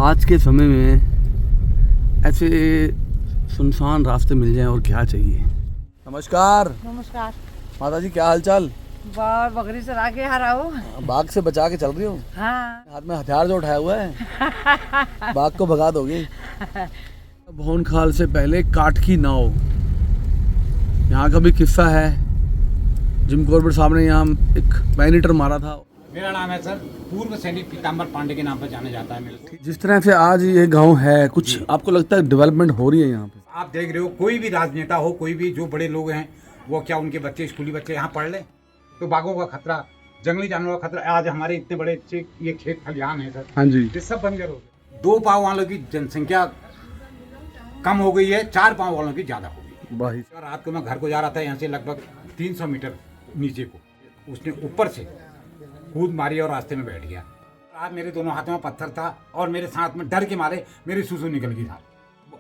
आज के समय में ऐसे सुनसान रास्ते मिल जाएं और क्या चाहिए। नमस्कार। नमस्कार माता जी, क्या हाल चाल? बकरी चरा के आ रहा हूँ। बाघ से बचा के चल रही हो? हाँ। हाथ में हथियार जो उठाया हुआ है बाघ को भगा दोगे। भौनखाल से पहले काठ की नाव, यहाँ का भी किस्सा है। जिम कॉर्बेट साहब ने यहाँ एक मैनीटर मारा था। मेरा नाम है सर, पूर्व सैनिक पीताम्बर पांडे के नाम पर जाना जाता है मेरे को। जिस तरह से आज ये गांव है, कुछ आपको लगता है डेवलपमेंट हो रही है यहाँ पे? आप देख रहे हो, कोई भी राजनेता हो, कोई भी जो बड़े लोग हैं, वो क्या उनके बच्चे, स्कूली बच्चे यहाँ पढ़ लें? तो बाघों का खतरा, जंगली जानवरों का खतरा। आज हमारे इतने बड़े अच्छे ये खेत खलिहान है सर, हाँ जी, ये सब बंजर हो गए। 2 पाँव वालों की जनसंख्या कम हो गई है, 4 पाँव वालों की ज्यादा हो गई। भाई रात को मैं घर को जा रहा था, यहाँ से लगभग 300 मीटर नीचे को, उसने ऊपर से कूद मारी और रास्ते में बैठ गया। आज मेरे दोनों हाथों में पत्थर था और मेरे साथ में डर के मारे मेरी सुसु निकल गई था।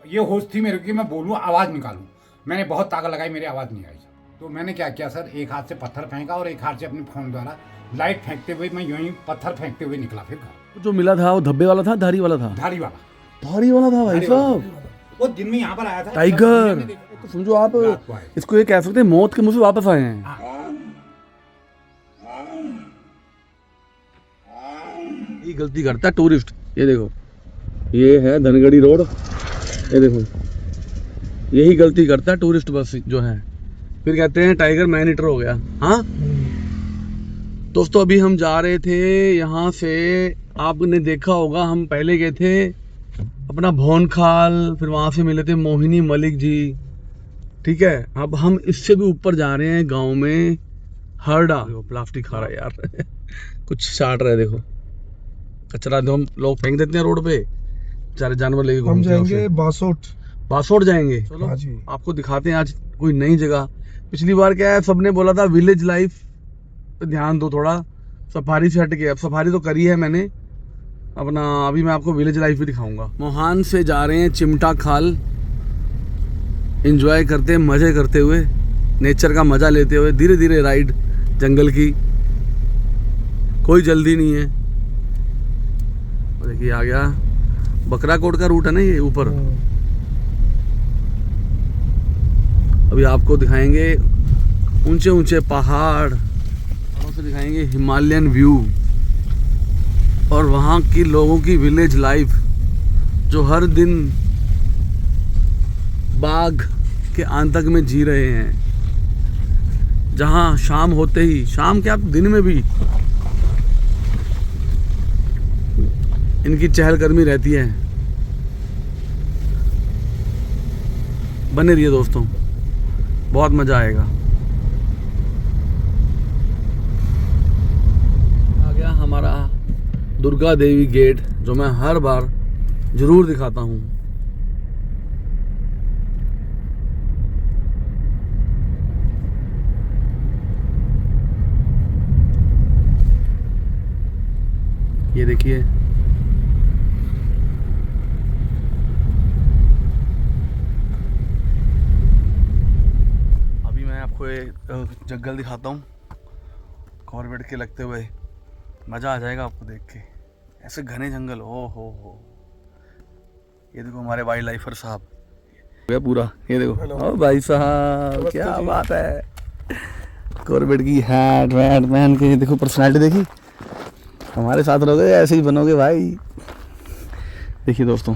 ये होश थी मेरे कि मैं बोलूँ, आवाज़ निकालूं। मैंने बहुत ताकत लगाई, मेरी आवाज़ नहीं आई। तो मैंने क्या किया सर, एक हाथ से पत्थर फेंका और एक हाथ से अपने फोन द्वारा लाइट फेंकते हुए मैं यूं ही पत्थर फेंकते हुए निकला। फिर जो मिला था वो धब्बे वाला था, धारी वाला था? धारी वाला। धारी वाला था भाई साहब। वो दिन में यहाँ पर आया था टाइगर। तो समझो आप इसको ये कह सकते हैं मौत के मुंह से वापस आए हैं। ये गलती करता है टूरिस्ट। ये देखो, ये है धनगढ़ी रोड। ये देखो, यही गलती करता है टूरिस्ट बस जो है। फिर कहते हैं टाइगर मैनीटर हो गया। हाँ दोस्तों, अभी हम जा रहे थे यहाँ से, आपने देखा होगा हम पहले गए थे अपना भौनखाल, फिर वहाँ से मिले थे मोहिनी मलिक जी, ठीक है। अब हम इससे भी ऊपर जा रहे हैं गांव में हरडा। देखो प्लास्टिक खा रहा है यार कुछ चाट रहे, देखो कचरा तो हम लोग फेंक देते हैं रोड पे, बेचारे जानवर लेके हम जाएंगे बासोट जाएंगे। चलो आपको दिखाते हैं आज कोई नई जगह। पिछली बार क्या है, सबने बोला था विलेज लाइफ पे ध्यान दो थोड़ा, सफारी से हट के। अब सफारी तो करी है मैंने अपना, अभी मैं आपको विलेज लाइफ भी दिखाऊंगा। मोहान से जा रहे हैं चिमटा खाल, एंजॉय करते, मजे करते हुए, नेचर का मजा लेते हुए, धीरे धीरे राइड जंगल की, कोई जल्दी नहीं है। देखिए आ गया बकरा कोट का रूट है ना ये ऊपर। अभी आपको दिखाएंगे ऊंचे ऊंचे पहाड़, पहाड़ों से दिखाएंगे हिमालयन व्यू और वहाँ की लोगों की विलेज लाइफ, जो हर दिन बाघ के आतंक में जी रहे हैं। जहाँ शाम होते ही, शाम क्या दिन में भी इनकी चहलकदमी रहती है। बने रहिए दोस्तों, बहुत मजा आएगा। आ गया हमारा दुर्गा देवी गेट, जो मैं हर बार जरूर दिखाता हूँ। ये देखिए, जंगल दिखाता हूँ कॉर्बेट के लगते हुए, मज़ा आ जाएगा आपको देख के। ऐसे घने जंगल, हो। ये देखो हमारे वाइल्ड लाइफर साहब पूरा, ये देखो। ओ भाई साहब, क्या बात है। कॉर्बेट की हैट वैट पहन के, देखो पर्सनैलिटी देखी। हमारे साथ रहोगे ऐसे ही बनोगे भाई। देखिए दोस्तों,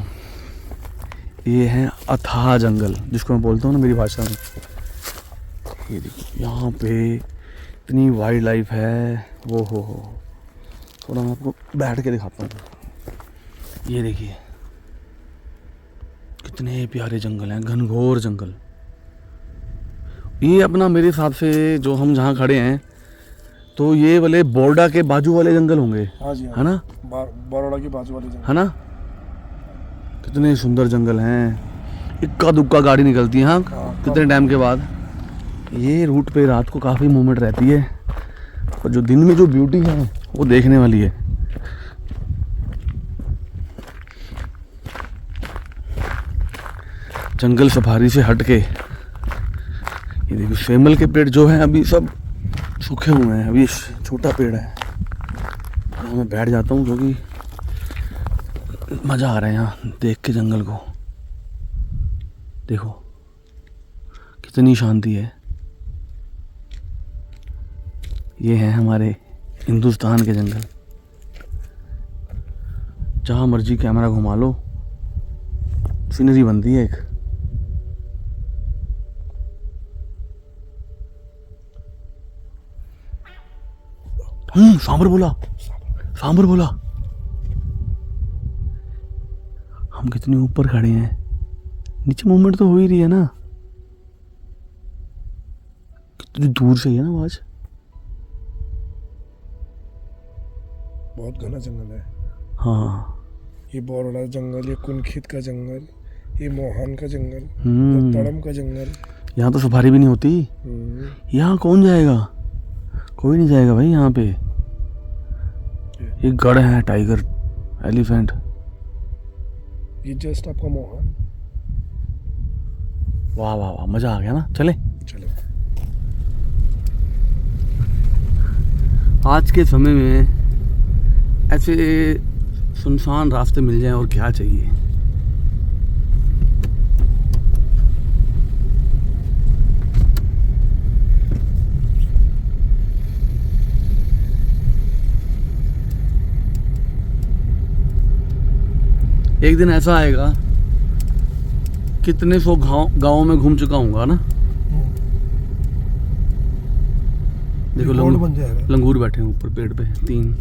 ये है अथाह जंगल, जिसको मैं बोलता हूँ ना मेरी भाषा में। ये देखिए यहाँ पे इतनी वाइल्ड लाइफ है, वो हो। थोड़ा मैं आपको बैठ के दिखाता हूँ। ये देखिए कितने प्यारे जंगल हैं, घनघोर जंगल। ये अपना मेरे हिसाब से जो हम जहाँ खड़े हैं, तो ये वाले बोर्डा के बाजू वाले जंगल होंगे। हाँ जी, है ना, बड़ौदा के बाजू वाले जंगल, है ना। कितने सुंदर जंगल हैं, इक्का दुक्का गाड़ी निकलती है। हाँ, कितने टाइम के बाद। ये रूट पे रात को काफ़ी मूवमेंट रहती है, और जो दिन में जो ब्यूटी है वो देखने वाली है। जंगल सफारी से हट के ये देखिए सेमल के पेड़ जो हैं अभी सब सूखे हुए हैं, अभी छोटा पेड़ है। मैं बैठ जाता हूँ क्योंकि मज़ा आ रहा है यहाँ देख के जंगल को। देखो कितनी शांति है। ये है हमारे हिंदुस्तान के जंगल। जहाँ मर्जी कैमरा घुमा लो सीनरी बनती है एक। सांबर बोला, सांबर बोला। हम कितने ऊपर खड़े हैं, नीचे मूवमेंट तो हो ही रही है ना। कितनी दूर से है ना आवाज। बहुत घना जंगल है। हाँ ये बरोड़ा जंगल, ये कुनखित का जंगल, ये मोहान का जंगल, हम्म। तड़म का जंगल। यहाँ तो सफारी भी नहीं होती। यहाँ कौन जाएगा, कोई नहीं जाएगा भाई यहाँ पे। ये गढ़ है, टाइगर, एलिफेंट। ये जस्ट आपका मोहान। वाह वाह वाह, मजा आ गया ना। चले चलो। आज के समय में ऐसे सुनसान रास्ते मिल जाएं और क्या चाहिए। एक दिन ऐसा आएगा, कितने सौ गाँव में घूम चुका हूँगा ना। देखो गोल्ड बन जाएगा। लंगूर बैठे हैं ऊपर पेड़ पे 3।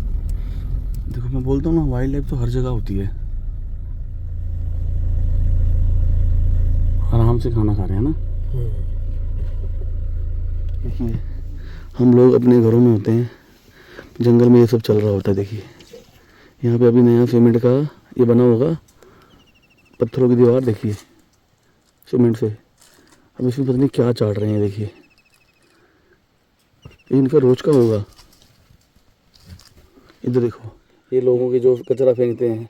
देखो मैं बोलता हूँ ना, वाइल्ड लाइफ तो हर जगह होती है। आराम से खाना खा रहे हैं ना। देखिए हम लोग अपने घरों में होते हैं, जंगल में ये सब चल रहा होता है। देखिए यहाँ पे अभी नया सीमेंट का ये बना होगा, पत्थरों की दीवार देखिए सीमेंट से। अब इसमें पता नहीं क्या चाट रहे हैं। देखिए ये इनका रोज का होगा। इधर देखो, ये लोगों के जो कचरा फेंकते हैं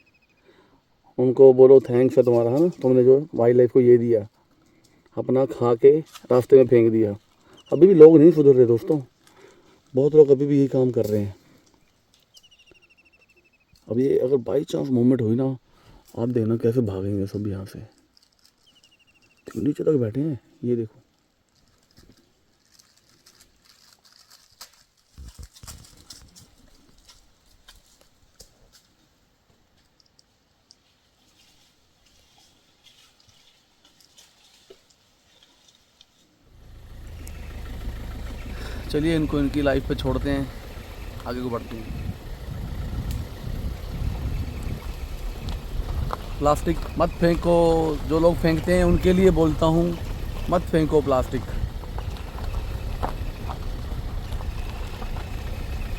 उनको बोलो थैंक्स है तुम्हारा, है ना, तुमने जो वाइल्ड लाइफ को ये दिया, अपना खा के रास्ते में फेंक दिया। अभी भी लोग नहीं सुधर रहे दोस्तों, बहुत लोग अभी भी यही काम कर रहे हैं। अब ये अगर बाई चांस मूवमेंट हुई ना, आप देखना कैसे भागेंगे सब यहाँ से। नीचे तक बैठे हैं ये देखो। चलिए इनको इनकी लाइफ पे छोड़ते हैं, आगे को बढ़ते हैं। प्लास्टिक मत फेंको, जो लोग फेंकते हैं उनके लिए बोलता हूँ, मत फेंको प्लास्टिक।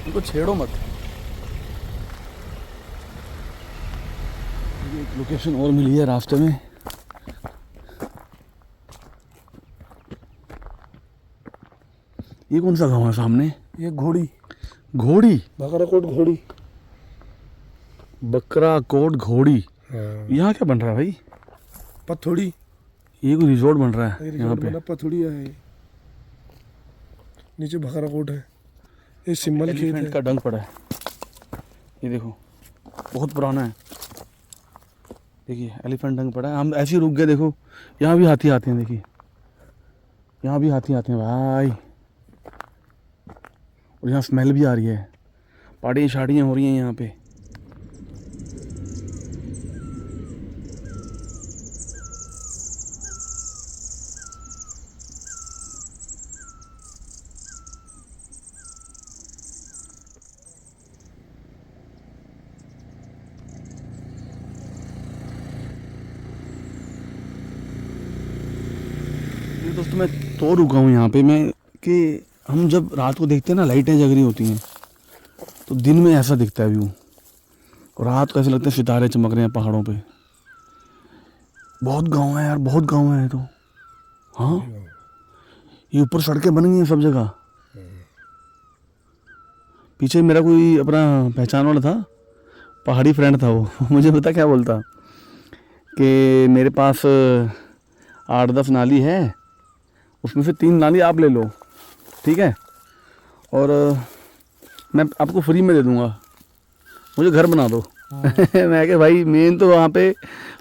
उनको छेड़ो मत। एक लोकेशन और मिली है रास्ते में। ये कौन सा गांव है सामने? ये घोड़ी, घोड़ी, बकराकोट घोड़ी। बकराकोट घोड़ी। यहाँ क्या बन रहा है भाई? पथोड़ी। ये कोई रिजॉर्ट बन रहा है यहाँ पे। पथोड़ी है ये। नीचे बकराकोट है। ये सिंबल खेत एलिफेंट है। का डंक पड़ा है। ये देखो बहुत पुराना है। देखिए एलिफेंट डंक पड़ा है। हम ऐसे ही रुक गए। देखो यहाँ भी हाथी आते हैं। देखिए यहाँ भी हाथी आते हैं भाई। और यहाँ स्मेल भी आ रही है। पार्टियाँ शाड़ियाँ हो रही हैं यहाँ पे। दोस्तों मैं तो रुका हूँ यहाँ पे मैं कि हम जब रात को देखते हैं ना, लाइटें जग रही होती हैं तो दिन में ऐसा दिखता है व्यू, और रात को ऐसे लगता है सितारे चमक रहे हैं पहाड़ों पे। बहुत गांव है यार, बहुत गांव है तो। हाँ ये ऊपर सड़कें बन गई हैं सब जगह। पीछे मेरा कोई अपना पहचान वाला था, पहाड़ी फ्रेंड था वो मुझे पता क्या बोलता कि मेरे पास 8-10 नाली है, उसमें से 3 नाली आप ले लो, ठीक है, और मैं आपको फ्री में दे दूँगा, मुझे घर बना दो। मैं क्या भाई मेन तो वहाँ पे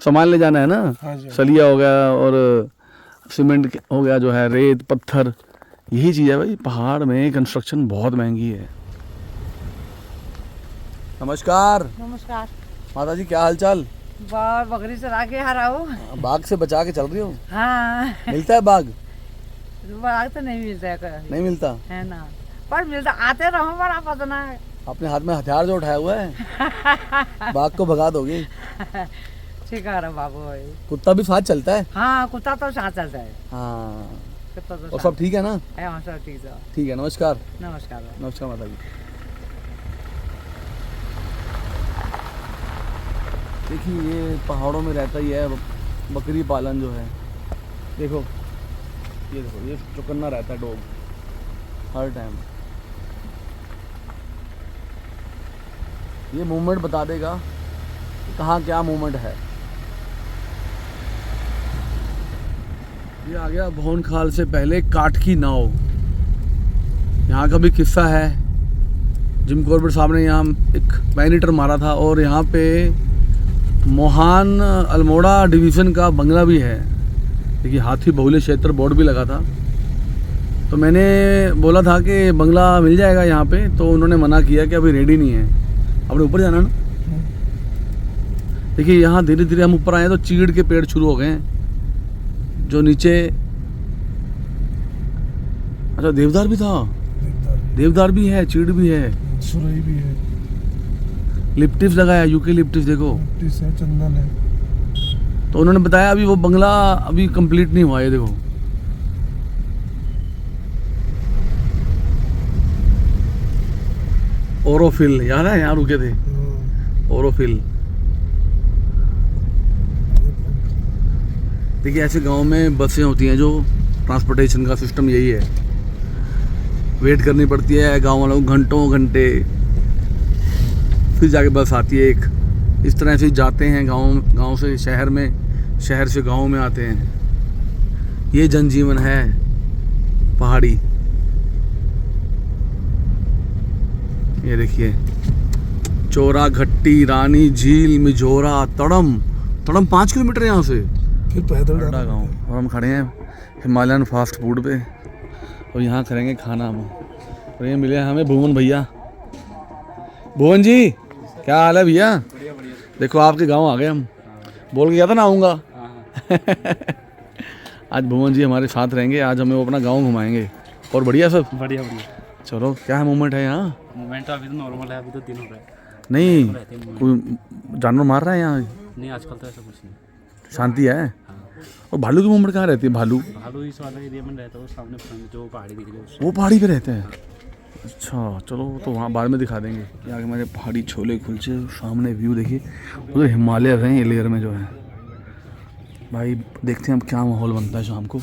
सामान ले जाना है ना, हाँ जी। सलिया हो गया और सीमेंट हो गया, जो है रेत पत्थर, यही चीज़ है भाई। पहाड़ में कंस्ट्रक्शन बहुत महंगी है। नमस्कार नमस्कार। माता जी, क्या हाल चाल? बाहर बकरी चरा के आ रहा हूँ। बाघ से बचा के चल रही हो? हाँ, मिलता है बाघ? बाघ तो नहीं मिलता है कहीं। नहीं मिलता। है ना, पर मिलता आते रहो, बड़ा पतना है। अपने हाथ में हथियार जो उठाया हुआ है, बाघ को भगा दोगे? ठीक है बाबू भाई। कुत्ता भी साथ चलता है? हाँ, कुत्ता तो साथ चलता है। हाँ, कुत्ता तो और साथ सब ठीक है ना? है। हाँ, सब ठीक है। ठीक है, नमस्कार। नमस्कार। नमस्कार माता जी। देखिए ये पहाड़ों में रहता ही है बकरी पालन जो है। देखो ये चौकन्ना रहता है डॉग हर टाइम। ये मूवमेंट बता देगा कि कहाँ क्या मूवमेंट है। ये आ गया भवन खाल से पहले काठ की नाव। यहाँ का भी किस्सा है। जिम कॉर्बेट साहब ने यहाँ एक बैनीटर मारा था और यहाँ पे मोहान अल्मोड़ा डिवीज़न का बंगला भी है। देखिए हाथी बहुल्य क्षेत्र बोर्ड भी लगा था। तो मैंने बोला था कि बंगला मिल जाएगा यहाँ पे, तो उन्होंने मना किया कि अभी रेडी नहीं है। अपने ऊपर जाना ना। देखिए यहाँ धीरे धीरे हम ऊपर आए तो चीड़ के पेड़ शुरू हो गए हैं जो नीचे। अच्छा देवदार भी था? देवदार भी है, चीड़ भी है, सुरई भी है, लिप्टिस लगाया, यूके लिप्टिस देखो। लिप्टिस है, चंदन है। तो उन्होंने बताया अभी वो बंगला अभी कंप्लीट नहीं हुआ है। देखो ओरोफिल, याद है यहाँ रुके थे? ओरोफिल। देखिए ऐसे गांव में बसें होती हैं जो ट्रांसपोर्टेशन का सिस्टम यही है। वेट करनी पड़ती है गांव वालों को घंटों घंटे, फिर जाके बस आती है एक। इस तरह से जाते हैं गांव से शहर में, शहर से गांव में आते हैं। ये जनजीवन है पहाड़ी। ये देखिए चोरा घट्टी, रानी झील, मिझोरा, तड़म 5 किलोमीटर यहाँ से। फिर पैदल बड़ा जाना गाँव। और हम खड़े हैं हिमालयन फास्ट फूड पे और यहाँ करेंगे खाना हम। और ये मिले हमें भुवन भैया। भुवन जी क्या हाल है भैया? देखो आपके गांव आ गए हम। बोल के गया था ना आऊँगा। आज भुवन जी हमारे साथ रहेंगे। आज हमें वो अपना गांव घुमाएंगे। और बढ़िया सब? बढ़िया बढ़िया। चलो क्या मूवमेंट है यहाँ? मूवमेंट तो अभी तो नॉर्मल है, अभी तो दिन हो रहा है। नहीं रहते हैं कोई जानवर मार रहा है यहाँ? नहीं आजकल तो ऐसा कुछ नहीं। शांति है। हाँ, और भालू की मूवमेंट कहाँ रहती है? भालू भालू इस वाले एरिया में रहता है, वो सामने फ्रंट जो पहाड़ी दिख रही है उस। वो पहाड़ी पे रहते हैं? अच्छा चलो तो वहाँ बाद में दिखा देंगे। यहाँ के हमारे पहाड़ी छोले कुलचे, सामने व्यू देखिए। उधर हिमालय हैं ये लेयर में जो है भाई। देखते हैं अब क्या माहौल बनता है शाम को।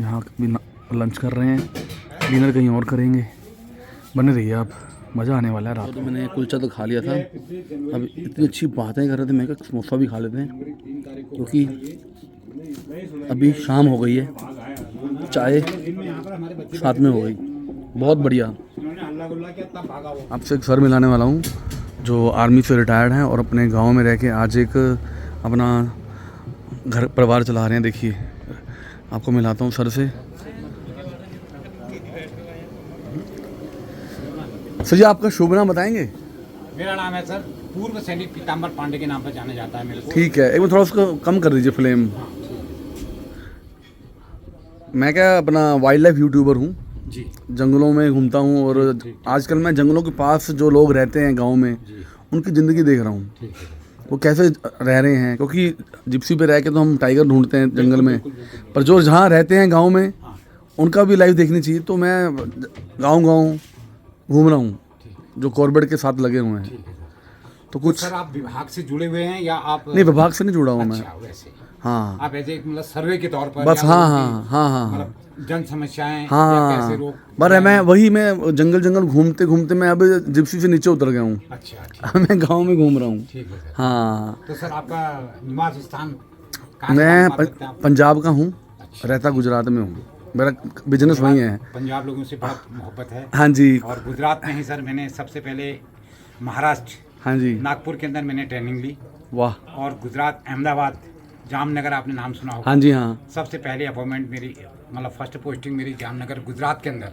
यहाँ भी लंच कर रहे हैं, डिनर कहीं और करेंगे। बने रहिए आप, मज़ा आने वाला है रात। तो मैंने कुलचा तो खा लिया था। अब इतनी अच्छी बातें कर रहे थे, मैं कहा समोसा भी खा लेते हैं क्योंकि अभी शाम हो गई है। चाय साथ में हो गई, बहुत बढ़िया। आपसे एक सर मिलाने वाला हूँ जो आर्मी से रिटायर्ड हैं और अपने गांव में रह के आज एक अपना घर परिवार चला रहे हैं। देखिए आपको मिलाता हूँ सर से। सर जी आपका शुभ नाम बताएंगे? मेरा नाम है सर पूर्व सैनिक पीताम्बर पांडे के नाम पर जाना जाता है मेरे को। ठीक है, एक बार थोड़ा उसको कम कर दीजिए फ्लेम। मैं क्या अपना वाइल्ड लाइफ यूट्यूबर हूँ जी। जंगलों में घूमता हूँ और आजकल मैं जंगलों के पास जो लोग रहते हैं गांव में उनकी ज़िंदगी देख रहा हूँ। ठीक है। वो कैसे रह रहे हैं, क्योंकि जिप्सी पे रह के तो हम टाइगर ढूंढते हैं जंगल में, पर जो जहाँ रहते हैं गांव में उनका भी लाइफ देखनी चाहिए। तो मैं गांव घूम रहा हूँ जो कॉर्बेट के साथ लगे हुए हैं। तो कुछ सर आप विभाग से जुड़े हुए हैं या आप? नहीं, विभाग से नहीं जुड़ा हूँ मैं। अच्छा, वैसे हाँ आप ऐसे मतलब सर्वे के तौर पर बस। या हाँ मतलब जन समस्याएं या हाँ कैसे रोक? बस मैं जंगल घूमते घूमते मैं अब जिप्सी से नीचे उतर गया हूँ। अच्छा ठीक मैं गांव में घूम रहा हूँ। ठीक है सर। हाँ तो सर आपका निवास स्थान कहाँ से मैं मालूम करते हैं आप? पंजाब का हूँ, अच्छा। रहता गुजरात में हूँ। मेरा बिजनेस वहीं है। पंजाब लोगों से बहुत मोहब्बत है। हाँ जी। और गुजरात में ही सर मैंने सबसे पहले महाराष्ट्र हाँ जी। नागपुर के अंदर मैंने ट्रेनिंग ली, वाह। और गुजरात, अहमदाबाद, जामनगर आपने नाम सुना होगा। हाँ जी हाँ। सबसे पहले अपॉइंटमेंट मेरी, मतलब फर्स्ट पोस्टिंग मेरी जामनगर गुजरात के अंदर।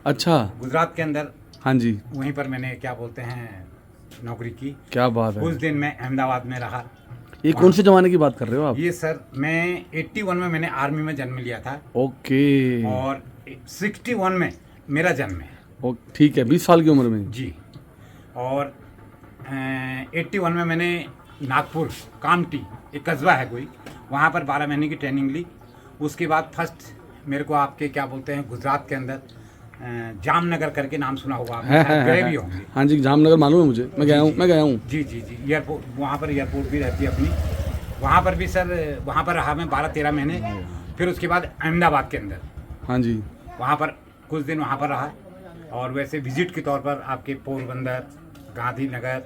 अच्छा। गुजरात के अंदर हाँ जी। वहीं पर मैंने क्या बोलते हैं नौकरी की। क्या बात है। कुछ दिन मैं अहमदाबाद में रहा। ये कौन से जमाने की बात कर रहे हो आप? ये सर मैं 81 में मैंने आर्मी में जन्म लिया था, ओके। और 61 में मेरा जन्म है। ठीक है, 20 साल की उम्र में। जी। और 81 में मैंने नागपुर कामटी, एक कस्बा है कोई, वहाँ पर 12 महीने की ट्रेनिंग ली। उसके बाद फर्स्ट मेरे को आपके क्या बोलते हैं गुजरात के अंदर जामनगर करके नाम सुना होगा आपने, शायद गए भी होंगे। हाँ जी, जामनगर मालूम है मुझे, मैं गया हूँ। जी जी जी, एयरपोर्ट, वहाँ पर एयरपोर्ट भी रहती है अपनी, वहाँ पर भी सर, वहाँ पर रहा मैं 12-13 महीने। फिर उसके बाद अहमदाबाद के अंदर, हाँ जी, वहाँ पर कुछ दिन वहाँ पर रहा। और वैसे विजिट के तौर पर आपके पोरबंदर, गांधीनगर,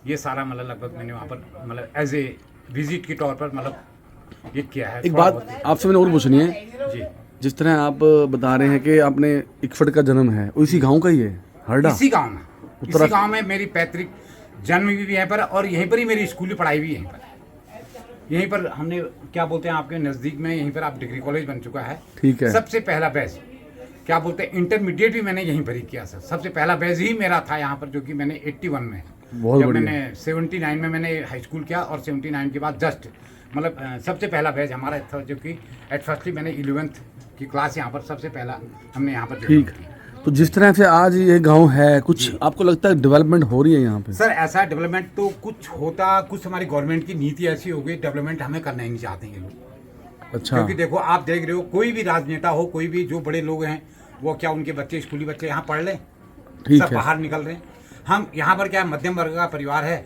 ये सारा मतलब लगभग मैंने वहाँ पर मतलब एज ए विजिट के तौर पर मतलब ये किया है। एक बात आपसे मैंने और पूछनी है जी। जिस तरह आप बता रहे हैं कि आपने इकफट का जन्म है, इसी गांव का ही है हरडा? इसी गांव में, इसी गांव में मेरी पैतृक जन्म भी यहीं पर, और यहीं पर ही मेरी स्कूली पढ़ाई भी यहीं पर। यहीं पर हमने क्या बोलते हैं आपके नज़दीक में, यहीं पर आप डिग्री कॉलेज बन चुका है। ठीक है। सबसे पहला बैच क्या बोलते हैं इंटरमीडिएट भी मैंने यहीं पर ही किया सर। सबसे पहला बैच ही मेरा था यहाँ पर, जो कि मैंने 81 में, बहुत जब बढ़िया। मैंने 79 में मैंने हाई स्कूल किया, और 79 के बाद जस्ट मतलब सबसे पहला बैच हमारा था, जो कि एट फर्स्टली मैंने 11th की क्लास यहाँ पर सबसे पहला हमने यहाँ पर ठीक। तो जिस तरह से आज ये गांव है, कुछ आपको लगता है डेवलपमेंट हो रही है यहाँ पे? सर ऐसा डेवलपमेंट तो कुछ होता, कुछ हमारी गवर्नमेंट की नीति ऐसी हो गई, डेवलपमेंट हमें करना ही नहीं चाहते ये लोग। अच्छा। क्योंकि देखो आप देख रहे हो, कोई भी राजनेता हो, कोई भी जो बड़े लोग हैं, वो क्या उनके बच्चे, स्कूली बच्चे यहाँ पढ़ लें? ठीक सब है। बाहर निकल रहे हैं। हम यहाँ पर क्या है, मध्यम वर्ग का परिवार है,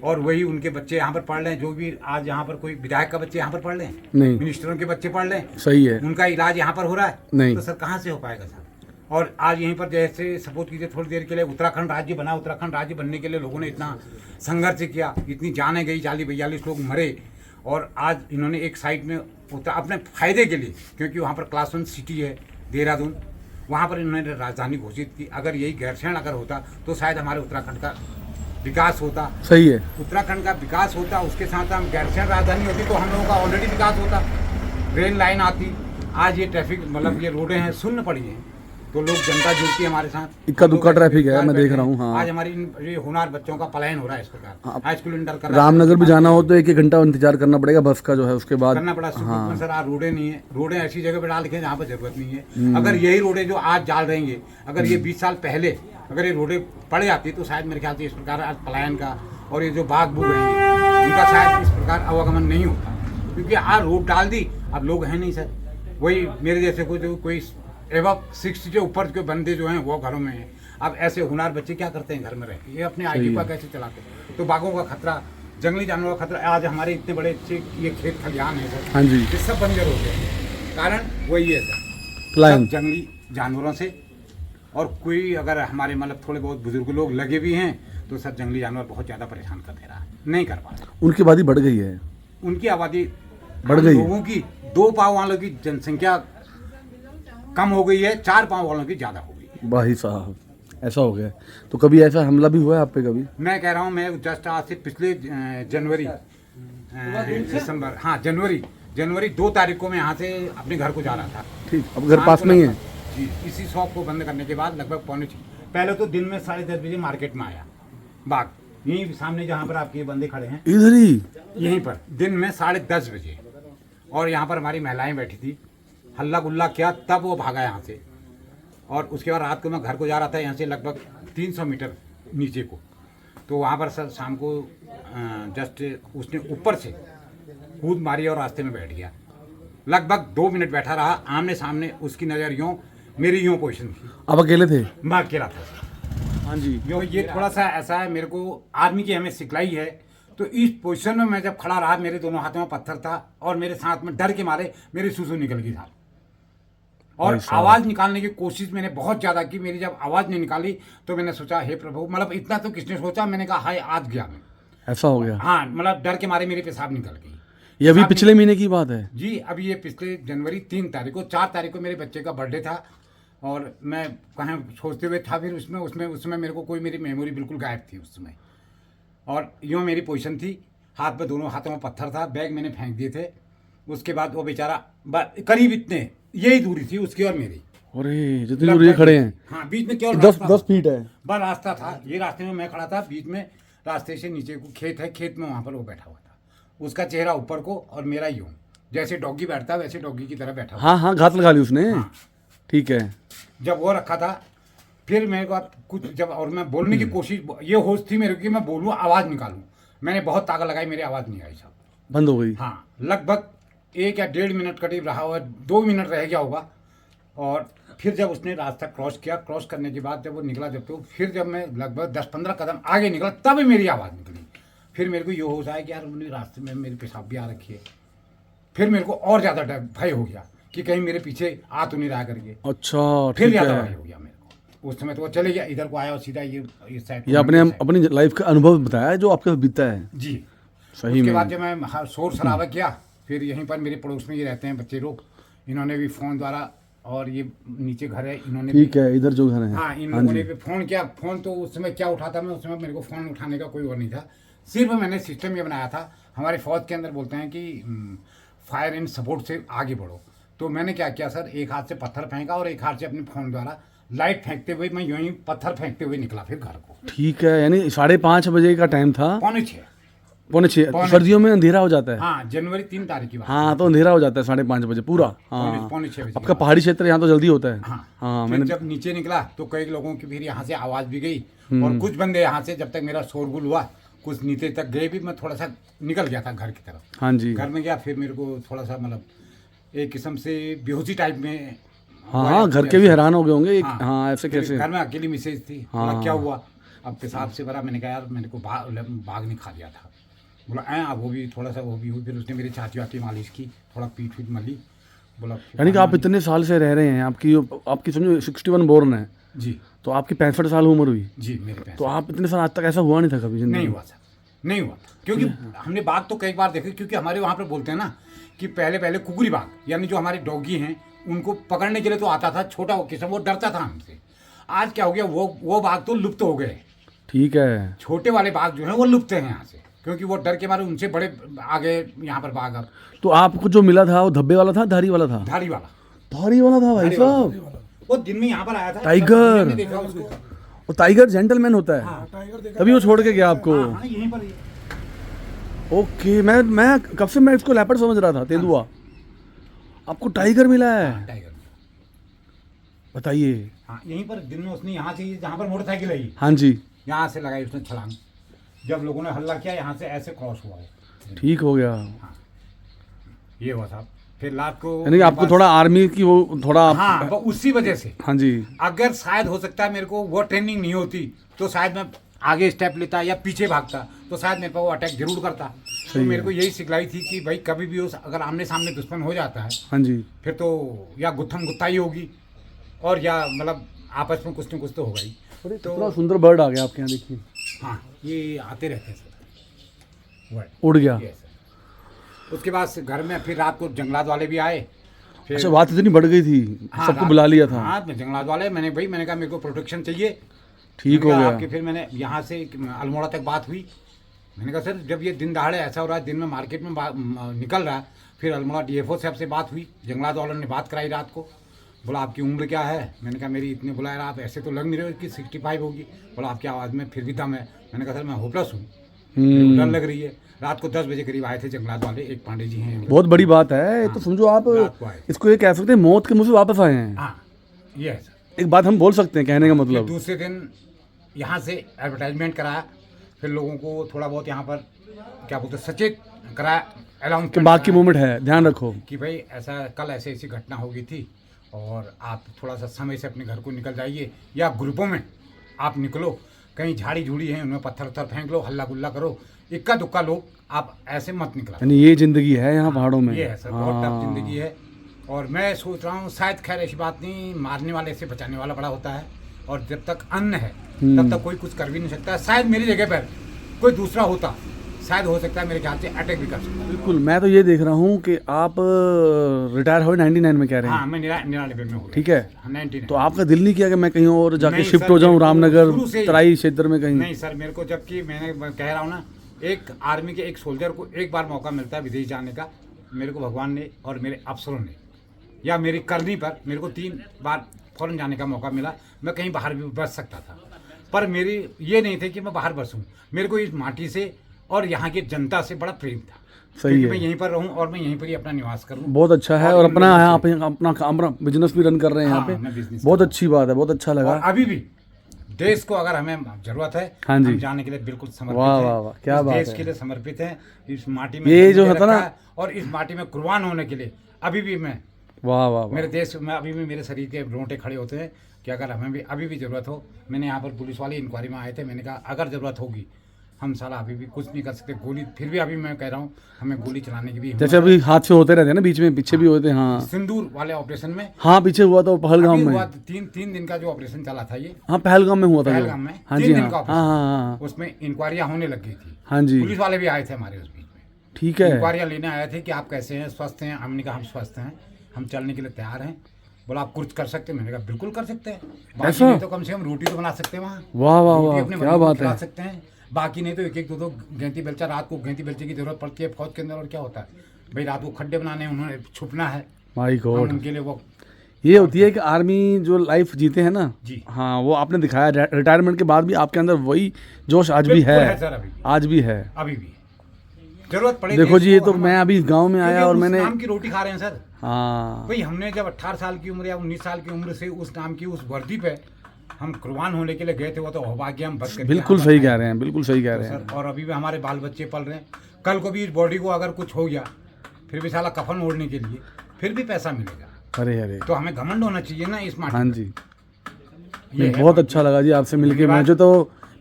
और वही उनके बच्चे यहाँ पर पढ़ लें। जो भी आज यहाँ पर कोई विधायक का बच्चे यहाँ पर पढ़ लें, नहीं। मिनिस्टरों के बच्चे पढ़ लें, सही है। उनका इलाज यहाँ पर हो रहा है, नहीं। तो सर कहाँ से हो पाएगा सर? और आज यहीं पर जैसे सपोज कीजिए, थोड़ी देर के लिए उत्तराखंड राज्य बना, उत्तराखंड राज्य बनने के लिए लोगों ने इतना संघर्ष किया, इतनी जानें गई, 40-42 लोग मरे, और आज इन्होंने एक साइड में अपने फायदे के लिए, क्योंकि वहाँ पर क्लास 1 सिटी है देहरादून, वहाँ पर इन्होंने राजधानी घोषित की। अगर यही गैरसैंण अगर होता तो शायद हमारे उत्तराखंड का विकास होता। सही है। उत्तराखंड का विकास होता, उसके साथ हम गैरसैंण राजधानी होती तो हम लोगों का ऑलरेडी विकास होता, रेल लाइन आती। आज ये ट्रैफिक मतलब ये रोडें हैं शून्य पड़ी हैं, तो लोग जनता जुड़ती है हमारे साथ, इक्का दुक्का ट्रैफिक है, मैं देख रहा हूँ। हाँ। आज हमारी ये होनहार बच्चों का पलायन हो रहा है इस प्रकार। हाई स्कूल इंटर कर रामनगर भी जाना हो तो 1-1 घंटा इंतजार करना पड़ेगा बस का, जो है उसके बाद करना पड़ा। सुकून में सर आज रोडें नहीं है, रोडें ऐसी जगह पे डाल के जहाँ पर जरूरत नहीं है। अगर यही रोडें जो आज डाल रहेंगे, अगर ये 20 साल पहले अगर ये रोडें पड़ जाती तो शायद मेरे ख्याल से इस प्रकार आज पलायन का और ये जो बाघ बूघ हैं उनका शायद इस प्रकार आवागमन नहीं होता, क्योंकि आज रोड डाल दी, अब लोग हैं नहीं सर। वही मेरे जैसे कोई एवं 60 के ऊपर के बंदे जो हैं वो घरों में हैं। अब ऐसे होनहार बच्चे क्या करते हैं घर में रह के, ये अपने आईडी पर कैसे चलाते हैं? तो बाघों का खतरा, जंगली जानवरों का खतरा। आज हमारे इतने बड़े अच्छे ये खेत खलिहान है सर, हाँ जी, ये सब बंजर हो गए। कारण वही है सर, पलायन। सब जंगली जानवरों से। और कोई अगर हमारे मतलब थोड़े बहुत बुजुर्ग लोग लगे भी हैं तो सर जंगली जानवर बहुत ज़्यादा परेशान कर दे रहा है, नहीं कर पा रहा। उनकी आबादी बढ़ गई है। उनकी आबादी बढ़ गई। लोगों की 2 पाँव वालों की जनसंख्या कम हो गई है, 4 पाँव वालों की ज़्यादा हो गई है। भाई साहब ऐसा हो गया। तो कभी ऐसा हमला भी हुआ है आप पे कभी? मैं कह रहा हूँ, मैं जस्ट आज से पिछले जनवरी दिसंबर, हाँ जनवरी 2 तारीख को मैं यहाँ से अपने घर को जा रहा था। ठीक, अब घर पास में ही है? जी। इसी शॉप को बंद करने के बाद लगभग 5:45, पहले तो दिन में 10:30 बजे मार्केट में आया, बाग यहीं सामने जहाँ पर आपके बंदे खड़े हैं, इधर ही यहीं पर दिन में 10:30 बजे। और यहाँ पर हमारी महिलाएं बैठी थी, हल्ला गुल्ला किया, तब वो भागा यहाँ से। और उसके बाद रात को मैं घर को जा रहा था यहाँ से लगभग 300 मीटर नीचे को, तो वहाँ पर सर शाम को जस्ट उसने ऊपर से कूद मारी और रास्ते में बैठ गया। लगभग 2 मिनट बैठा रहा, आमने सामने उसकी नज़र यूँ, मेरी यूँ पोजीशन थी। आप अकेले थे? मैं अकेला था सर। हाँ जी। ये थोड़ा सा ऐसा है, मेरे को आर्मी की हमें सिखलाई है, तो इस पोजीशन में मैं जब खड़ा रहा, मेरे दोनों हाथों में पत्थर था और मेरे साथ में डर के मारे मेरी सुसु निकल गई था। और आवाज़ निकालने की कोशिश मैंने बहुत ज़्यादा की, मेरी जब आवाज़ नहीं निकाली तो मैंने सोचा हे प्रभु, मतलब इतना तो किसने सोचा, मैंने कहा हाय आज गया मैं। ऐसा हो गया? हाँ, मतलब डर के मारे मेरी पेशाब निकल गई। ये अभी पिछले महीने की बात है? जी, अभी ये पिछले जनवरी 3 तारीख को, 4 तारीख को मेरे बच्चे का बर्थडे था, और मैं कहाँ सोचते हुए था, फिर उसमें मेरे को कोई मेरी मेमोरी बिल्कुल गायब थी उस समय। और यूँ मेरी पोजीशन थी, हाथ में दोनों हाथों में पत्थर था, बैग मैंने फेंक दिए थे। उसके बाद वो बेचारा करीब इतने यही दूरी थी उसकी और मेरी। अरे जितनी दूर ये खड़े हैं, हाँ, बीच में केवल 10 फीट है। बस रास्ता था, ये रास्ते में मैं खड़ा था, बीच में रास्ते से नीचे को खेत है, खेत में वहाँ पर वो बैठा हुआ था। उसका चेहरा ऊपर को और मेरा यूँ, जैसे डॉगी बैठता वैसे डॉगी की तरह बैठा हुआ। हाँ हाँ, घात लगा ली उसने। हाँ। ठीक है। जब वो रखा था, फिर मेरे को कुछ जब और मैं बोलने की कोशिश, ये होश थी मेरे को कि मैं बोलूँ, आवाज़ निकालूँ। मैंने बहुत ताकत लगाई, मेरी आवाज़ नहीं आई साहब, बंद हो गई। हाँ, लगभग 1 या 1.5 मिनट करीब रहा हुआ, 2 मिनट रह गया होगा। और फिर जब उसने रास्ता क्रॉस किया, क्रॉस करने के बाद जब वो निकला, जब तो फिर जब मैं लगभग 10-15 कदम आगे निकला, तब मेरी आवाज़ निकली। फिर मेरे को ये होश आया कि यार उन्होंने रास्ते में मेरी पेशाब भी आ रखी है। फिर मेरे को और ज़्यादा डर भय हो गया कि कहीं मेरे पीछे आ तो नहीं रहा करके। अच्छा, फिर ठीक ज़्यादा है। भय हो गया मेरे को। उस समय तो वो चले गया, इधर को आया और सीधा ये साइड। ये आपने अपनी लाइफ का अनुभव बताया जो आपके साथ बीता है। जी। सही उसके में। बाद जब मैं शोर शराबा किया, फिर यहीं पर मेरे पड़ोस में ये रहते हैं बच्चे लोग, इन्होंने भी फ़ोन द्वारा, और ये नीचे घर है, इन्होंने ठीक है, इधर जो घर है। हाँ, इन लोगों ने भी फ़ोन किया। फ़ोन तो उस समय क्या उठाता मैं, उस समय मेरे को फ़ोन उठाने का कोई और नहीं था। सिर्फ मैंने सिस्टम ये बनाया था, हमारे फौज के अंदर बोलते हैं कि फायर एंड सपोर्ट से आगे बढ़ो। तो मैंने क्या किया सर, एक हाथ से पत्थर फेंका और एक हाथ से अपने फ़ोन द्वारा लाइट फेंकते हुए मैं यूँ ही पत्थर फेंकते हुए निकला फिर घर को। ठीक है, यानी 5:30 बजे का टाइम था। 5:45। 5:45। सर्दियों में अंधेरा हो जाता है। हाँ, जनवरी 3 तारीख की बात। हाँ, तो अंधेरा हो जाता है 5:30 बजे पूरा। हाँ, 5:45 बजे। आपका पहाड़ी क्षेत्र यहाँ तो जल्दी होता है। हाँ, मैंने जब नीचे निकला तो कई लोगों की फिर यहाँ से आवाज़ भी गई, और कुछ बंदे यहाँ से, जब तक मेरा शोरगुल हुआ, कुछ नीचे तक गए भी, मैं थोड़ा सा निकल गया था घर की तरफ। हाँ जी। घर में गया, फिर मेरे को थोड़ा सा मतलब एक किस्म से बेहोशी टाइप में। हाँ, घर के भी हैरान हो गए होंगे। हाँ, हाँ, ऐसे फिर कैसे। घर में अकेली मिसेज थी। बोला क्या हुआ, अब पेशाब से भरा। मैंने कहा यार मेरे को बाघ ने खा लिया था। बोला अब वो भी थोड़ा सा वो भी हुई। फिर उसने मेरी छाती वाती मालिश की, थोड़ा पीठ पीठ मली। बोला यानी कि आप इतने साल से रह रहे हैं, आपकी समझो 61 बोर्न है, जी तो आपकी 65 साल उम्र हुई। जी, मेरे पैसे तो आप इतने साल आज तक ऐसा हुआ नहीं था कभी जिंदगी नहीं में? हुआ सर, नहीं हुआ था। क्योंकि हमने बाघ तो कई बार देखे, क्योंकि हमारे वहाँ पर बोलते हैं ना कि पहले कुकुरी बाघ, यानी जो हमारे डॉगी हैं, उनको पकड़ने के लिए तो आता था छोटा वो किस्म, वो डरता था हमसे। आज क्या हो गया, वो बाघ तो लुप्त हो गए। ठीक है। छोटे वाले बाघ जो हैं वो लुप्त हैं यहाँ से, क्योंकि वो डर के मारे उनसे बड़े आ गए यहाँ पर बाघ। अब तो आपको जो मिला था वो धब्बे वाला था, धारी वाला था? धारी वाला। धारी वाला था भाई साहब। वो दिन में यहाँ पर आया था, टाइगर। मैंने देखा उसको। वो टाइगर जेंटलमैन होता है, तभी वो छोड़ के गया आपको। हाँ, यहीं पर ही। ओके, मैं कब से मैं इसको लेपर्ड समझ रहा था, तेंदुआ। आपको टाइगर मिला है? टाइगर। बताइए। हाँ, यहीं पर दिन में उसने यहाँ से, जहाँ पर मोटरसाइकिल है, हाँ जी। यहाँ से लगाई उसने छलांग। जब लोगों ने हल्ला किया, यहाँ से ऐसे क्रॉस हुआ है। ठीक हो गया। ये हुआ साहब। फिर रात को यानी कि आपको थोड़ा आर्मी की वो थोड़ा हाँ, वो उसी वजह से। हाँ जी। अगर शायद हो सकता है मेरे को वो ट्रेनिंग नहीं होती, तो शायद मैं आगे स्टेप लेता या पीछे भागता, तो शायद मेरे पर वो अटैक जरूर करता। तो मेरे को यही सिखलाई थी कि भाई कभी भी अगर आमने सामने दुश्मन हो जाता है, हाँ जी, फिर तो या गुत्थम गुत्ताई होगी, और या मतलब आपस में कुछ न कुछ तो होगा ही। तो थोड़ा सुंदर बर्ड आ गया आपके यहाँ, देखिए। हाँ, ये आते रहते हैं सर। वर्ड। उड़ गया। ये सर। उसके बाद घर में फिर रात को जंगलात वाले भी आए। फिर अच्छा, बात इतनी बढ़ गई थी, सबको बुला लिया था। हाँ, जंगलात वाले, मैंने कहा मेरे को प्रोटेक्शन चाहिए। ठीक हो मैंने कहा गया। आपके, फिर मैंने यहाँ से अल्मोड़ा तक बात हुई। मैंने कहा सर जब ये दिन दहाड़े ऐसा हो रहा है, दिन में मार्केट में निकल रहा है। फिर अल्मोड़ा DFO साहब से बात हुई, जंगलात वालों ने बात कराई रात को। बोला आपकी उम्र क्या है? मैंने कहा मेरी इतने। बोला यार आप ऐसे तो लग नहीं रहे हो कि 65 होगी। बोला आपकी आवाज़ में फिर भी दम है। मैंने कहा सर मैं होपलेस हूँ, मेरे को डर लग रही है। रात को 10 बजे करीब आए थे जंगलात वाले, एक पांडे जी हैं। बहुत बड़ी बात है। तो समझो आप रात को आए। इसको ये कह सकते हैं मौत के मुंह से वापस आए हैं। हाँ, ये है सर। एक बात हम बोल सकते हैं, कहने का फिर मतलब। दूसरे दिन यहाँ से एडवर्टाइजमेंट कराया, फिर लोगों को थोड़ा बहुत यहाँ पर क्या बोलते हैं सचेत कराया, कि अनाउंसमेंट बाकी मूवमेंट है, ध्यान रखो। कि भाई ऐसा कल ऐसे ऐसी घटना हो गई थी, और आप थोड़ा सा समय से अपने घर को निकल जाइए, या ग्रुपों में आप निकलो, कहीं झाड़ी झूड़ी है उनमें पत्थर उत्थर फेंक लो, हल्ला गुल्ला करो, इक्का दुक्का लोग, आप ऐसे मत निकला। यानी ये जिंदगी है यहाँ पहाड़ों में। ये है सर, बहुत टफ जिंदगी है। और मैं सोच रहा हूँ शायद, खैर ऐसी बात नहीं, मारने वाले से बचाने वाला बड़ा होता है, और जब तक अन्न है तब तक कोई कुछ कर भी नहीं सकता। शायद मेरी जगह पर कोई दूसरा होता शायद हो सकता है मेरे ख्याल से अटैक भी कर सकता है। बिल्कुल, मैं तो ये देख रहा हूँ कि आप रिटायर हुए 99 में कह रहे हैं। हाँ मैं 99 में हो गया। ठीक है, 99। तो आपका दिल नहीं किया कि मैं कहीं और जाके नहीं शिफ्ट सर, हो जाऊँ, मेरे को रामनगर शुरू से ही- तराई क्षेत्र में कहीं? नहीं सर, मेरे को जबकि मैं कह रहा हूँ ना, एक आर्मी के एक सोल्जर को एक बार मौका मिलता है विदेश जाने का। मेरे को भगवान ने और मेरे अफसरों ने या मेरी करनी पर मेरे को 3 बार फौरन जाने का मौका मिला। मैं कहीं बाहर भी बस सकता था, पर मेरी ये नहीं थे कि मैं बाहर बसूं। मेरे को इस माटी से और यहाँ की जनता से बड़ा प्रेम था। सही क्योंकि है। मैं यहीं पर रहूं और मैं यहीं पर ही अपना निवास करूं। बहुत अच्छा है, और अपना यहाँ पे अपना बिजनेस भी रन कर रहे हैं यहाँ हाँ, मैं पे। business बहुत कर रहा अच्छी बात है, बहुत अच्छा और लगा। अभी भी देश को अगर हमें जरूरत है, हाँ जी। हम जाने के लिए बिल्कुल समर्पित वाह, हैं। वाह, वाह, क्या इस बात देश है। के लिए समर्पित हैं। इस माटी में ये जन्म जो ले होता ना- रखा है और इस माटी में कुर्बान होने के लिए अभी भी मैं वाह वाह वाह। मेरे देश में अभी भी मेरे शरीर के रोंगटे खड़े होते हैं कि अगर हमें भी अभी भी ज़रूरत हो। मैंने यहाँ पर पुलिस वाले इंक्वायरी में आए थे, मैंने कहा अगर ज़रूरत होगी हम साला अभी भी कुछ नहीं कर सकते। गोली फिर भी अभी मैं कह रहा हूँ हमें गोली चलाने की भी हिम्मत जैसे है। अभी हादसे होते रहते हैं ना बीच में, पीछे भी होते हैं। हाँ सिंदूर वाले ऑपरेशन में हाँ, पीछे हुआ था पहलगाम अभी में। हुआ 3 दिन का जो ऑपरेशन चला था ये हाँ, पहलगाम में हुआ था जो। पहलगाम में हाँ 3 जी, दिन हाँ का हाँ ऑपरेशन। हाँ हाँ उसमें इंक्वायरियाँ होने लग गई थी। हाँ जी, पुलिस वाले भी आए थे हमारे उस बीच में। ठीक है। इंक्वायरियाँ लेने आए थे कि आप कैसे हैं, स्वस्थ हैं। हमने कहा हम स्वस्थ हैं, हम चलने के लिए तैयार हैं। बोला आप कुछ कर सकते हैं? मैंने कहा बिल्कुल कर सकते हैं। बाकी ऐसा? नहीं तो कम से कम रोटी तो बना सकते हैं वहाँ। वाह वाह रोटी वाह, अपने क्या बंदों को बात खिला है। सकते हैं। बाकी नहीं तो 1-1 2-2 गेंती बेलचा, रात को गेंती बेलचे की जरूरत पड़ती है फौज के अंदर। और क्या होता है भाई, रात को खड्डे बनाने, उन्होंने छुपना है, माय हम गॉड, उनके लिए वो ये होती है कि आर्मी जो लाइफ जीते हैं ना। जी। हाँ, वो आपने दिखाया। रिटायरमेंट के बाद भी आपके अंदर वही जोश आज भी बिल्कुल है। सर, अभी भी आज भी है। अभी भी जरूरत पड़े। देखो देश जी, ये को तो हम- मैं अभी गांव में क्योंकि आया और उस मैंने, नाम की रोटी खा रहे हैं सर। हाँ भाई हमने जब 18 साल की उम्र या 19 साल की उम्र से उस नाम की उस वर्दी पे हम कुर्बान होने के लिए गए थे, वो तो सौभाग्य हम बच करके बिल्कुल यहाँ पर सही आए। कह रहे हैं, बिल्कुल सही कह तो रहे हैं। सर, और अभी भी हमारे बाल बच्चे पल रहे हैं। कल को भी इस बॉडी को अगर कुछ हो गया, फिर भी साला कफन ओढ़ने के लिए फिर भी पैसा मिलेगा। अरे अरे, तो हमें घमंड होना चाहिए ना इस माटी हाँ पे। जी, ये है बहुत बात। अच्छा लगा जी आपसे मिलके। धन्यवाद।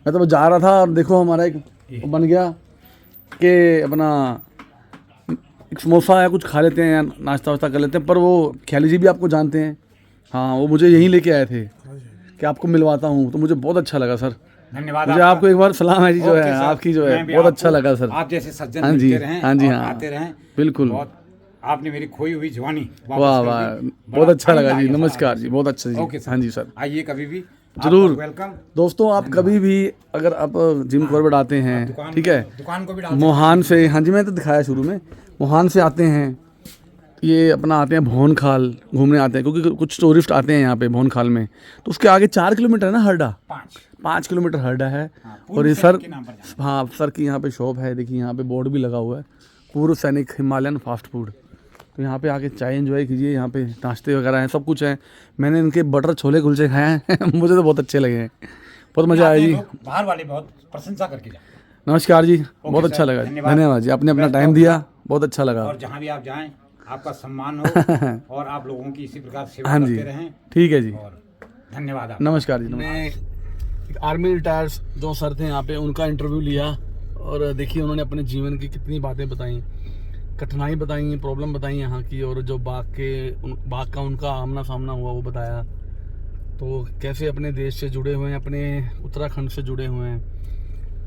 मैं तो जा रहा था और देखो हमारा एक ये। बन गया कि अपना एक समोसा या कुछ खा लेते हैं या नाश्ता वास्ता कर लेते हैं। पर वो ख्याली जी भी आपको जानते हैं। हाँ, वो मुझे यहीं लेके आए थे कि आपको मिलवाता हूँ, तो मुझे बहुत अच्छा लगा सर। धन्यवाद मुझे आपको एक बार सलाम है जी, जो ओके है सर, आपकी जो है मैं भी बहुत आपको- अच्छा लगा सर। आप जैसे सज्जन हाँ जी, मिलते रहें हाँ जी, और हाँ। आते रहें। बिल्कुल। बहुत आपने मेरी खोई हुई जवानी वापस वाह कर वाह, दी। बहुत बड़ा अच्छा लगा आनंद जी। आया सर नमस्कार आपसे। जी, बहुत अच्छा ओके जी। सर। हाँ जी सर, आइए कभी भी, जरूर। वेलकम। दोस्तों आप कभी भी अगर आप जिम कॉर्बेट आते हैं, दुकान ठीक है, दुकान को भी डाल मोहान से, हाँ जी मैं तो दिखाया शुरू में, मोहान से आते हैं, ये अपना आते हैं भवन खाल घूमने आते हैं, क्योंकि कुछ टूरिस्ट आते हैं यहाँ पे भवन खाल में। तो उसके आगे 4 किलोमीटर है ना हरडा, 5 किलोमीटर हरडा है। और ये सर, हाँ सर की यहाँ पे शॉप है। देखिए यहाँ पे बोर्ड भी लगा हुआ है, पूर्व सैनिक हिमालयन फास्ट फूड। तो यहाँ पे आके चाय एंजॉय कीजिए। यहाँ पे नाश्ते वगैरह हैं, सब कुछ है। मैंने इनके बटर छोले कुलचे खाए हैं मुझे तो बहुत अच्छे लगे हैं, बहुत मज़ा आया जी। बाहर वाले बहुत प्रशंसा करके जाते नमस्कार जी, बहुत अच्छा सर, लगा। धन्यवाद। धन्यवाद जी, आपने अपना Best टाइम of दिया, बहुत अच्छा लगा। और जहाँ भी आप जाएं आपका सम्मान हो और आप लोगों की इसी प्रकार सेवा हाँ जी, करते रहें। ठीक है जी, और धन्यवाद आप। नमस्कार जी। एक आर्मी रिटायर्स जो सर थे यहाँ पे, उनका इंटरव्यू लिया और देखिए उन्होंने अपने जीवन की कितनी बातें बताई, कठिनाई बताई, प्रॉब्लम बताई यहाँ की, और जो बाघ का उनका आमना सामना हुआ वो बताया। तो कैसे अपने देश से जुड़े हुए हैं, अपने उत्तराखंड से जुड़े हुए हैं,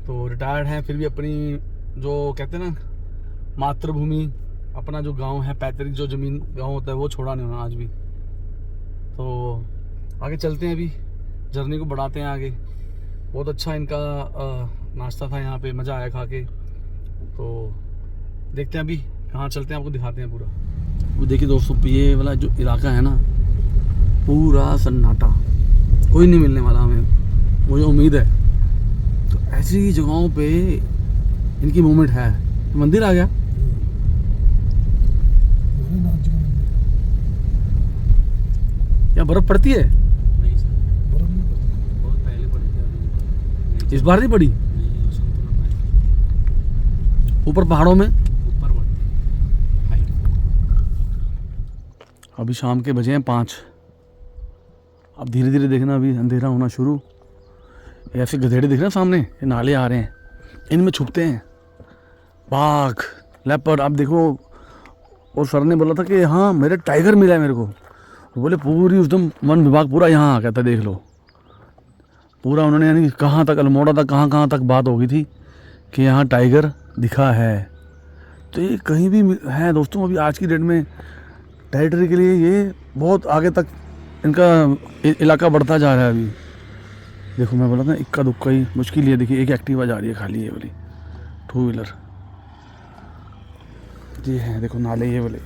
तो रिटायर्ड हैं फिर भी अपनी जो कहते हैं ना मातृभूमि, अपना जो गांव है, पैतृक जो ज़मीन गांव होता है, वो छोड़ा नहीं उन्होंने आज भी। तो आगे चलते हैं, अभी जर्नी को बढ़ाते हैं आगे। बहुत अच्छा इनका नाश्ता था यहाँ पे, मज़ा आया खा के। तो देखते हैं अभी कहाँ चलते हैं, आपको दिखाते हैं पूरा। वो देखिए दोस्तों, ये वाला जो इलाका है ना, पूरा सन्नाटा, कोई नहीं मिलने वाला हमें, मुझे उम्मीद है। तो ऐसी जगहों पे इनकी मूवमेंट है। मंदिर आ गया, क्या बर्फ़ पड़ती है? नहीं सर, बहुत पहले पड़ी थी, अभी इस बार नहीं पड़ी? नहीं, संतुलन है ऊपर पहाड़ों में। ऊपर पड़ी। अभी शाम के बजे हैं 5। अब धीरे धीरे देखना, अभी अंधेरा होना शुरू। ऐसे गधेड़े दिख रहे हैं सामने, ये नाले आ रहे हैं, इनमें छुपते हैं बाघ, लेपर्ड। आप देखो, और सर ने बोला था कि हाँ मेरे टाइगर मिला है मेरे को। बोले पूरी उसदम वन विभाग पूरा यहाँ आ गया था, देख लो पूरा। उन्होंने यानी कहाँ तक, अल्मोड़ा तक, कहाँ तक बात हो गई थी कि यहाँ टाइगर दिखा है, तो ये कहीं भी है दोस्तों। अभी आज की डेट में टेरिटरी के लिए ये बहुत आगे तक इनका इलाका बढ़ता जा रहा है। अभी देखो, मैं बोला था इक्का दुक्का ही मुश्किल ही है। देखिए एक एक्टिवा जा रही है खाली, ये वाली 2 व्हीलर। ये है देखो नाले ये वाले।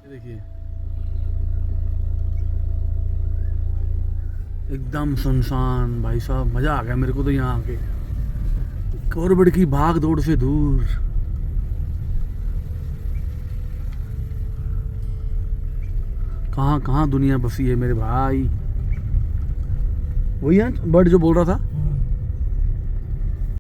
देखिए एकदम सुनसान भाई साहब, मजा आ गया मेरे को तो यहाँ आके। कॉर्बेट की भाग दौड़ से दूर। कहाँ कहाँ दुनिया बसी है मेरे भाई। वही है बर्ड जो बोल रहा था।